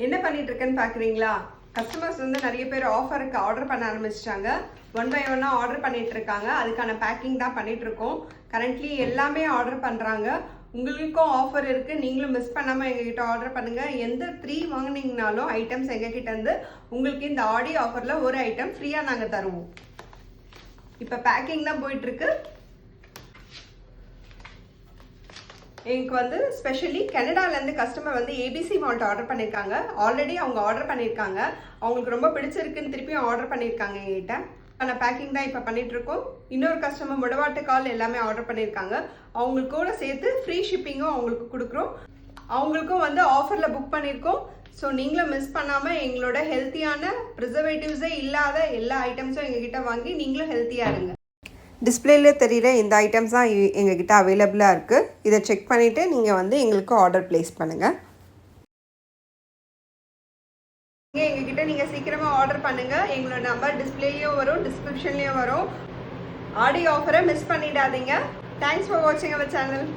என்ன பண்ணிட்டு இருக்கேன்னு பார்க்குறீங்களா? கஸ்டமர்ஸ் வந்து நிறைய பேர் ஆஃபருக்கு ஆர்டர் பண்ண ஆரம்பிச்சிட்டாங்க. 1 by 1 ஆர்டர் பண்ணிட்டு இருக்காங்க. அதுக்கான பேக்கிங் தான் பண்ணிட்டு இருக்கோம். கரண்ட்லி எல்லாமே ஆர்டர் பண்ணுறாங்க. உங்களுக்கும் ஆஃபர் இருக்குது. நீங்களும் மிஸ் பண்ணாமல் எங்ககிட்ட ஆர்டர் பண்ணுங்கள். எந்த 3 வாங்கினீங்கனாலும் ஐட்டம்ஸ் எங்ககிட்ட இருந்து உங்களுக்கு இந்த ஆடி ஆஃபரில் ஒரு ஐட்டம் ஃப்ரீயாக நாங்கள் தருவோம். இப்போ பேக்கிங் தான் போயிட்டுருக்கு. எனக்கு வந்து ஸ்பெஷலி கனடாலேருந்து கஸ்டமர் வந்து ஏபிசி மால்ட் ஆர்டர் பண்ணியிருக்காங்க. ஆல்ரெடி அவங்க ஆர்டர் பண்ணியிருக்காங்க. அவங்களுக்கு ரொம்ப பிடிச்சிருக்குன்னு திருப்பியும் ஆர்டர் பண்ணியிருக்காங்க என்கிட்ட. ஆனால் பேக்கிங் தான் இப்போ பண்ணிகிட்ருக்கோம். இன்னொரு கஸ்டமர் முடவாட்டுக்கால் எல்லாமே ஆர்டர் பண்ணியிருக்காங்க. அவங்களுக்கு கூட சேர்த்து ஃப்ரீ ஷிப்பிங்கும் அவங்களுக்கு கொடுக்குறோம். அவங்களுக்கும் வந்து ஆஃபரில் புக் பண்ணியிருக்கோம். ஸோ நீங்களும் மிஸ் பண்ணாமல் எங்களோட ஹெல்த்தியான ப்ரிசர்வேட்டிவ்ஸே இல்லாத எல்லா ஐட்டம்ஸும் எங்ககிட்ட வாங்கி நீங்களும் ஹெல்த்தியாக இருங்க. டிஸ்பிளேல தெரிகிற இந்த ஐட்டம்ஸ் தான் எங்ககிட்ட அவைலபிளாக இருக்குது. இதை செக் பண்ணிவிட்டு நீங்கள் வந்து எங்களுக்கு ஆர்டர் ப்ளேஸ் பண்ணுங்கள். எங்ககிட்ட நீங்கள் சீக்கிரமாக ஆர்டர் பண்ணுங்கள். எங்களோட நம்பர் டிஸ்பிளேலையும் வரும், டிஸ்கிரிப்ஷன்லேயும் வரும். ஆடி ஆஃபரை மிஸ் பண்ணிடாதீங்க. தேங்க்ஸ் ஃபார் வாட்சிங் அவர் சேனல்.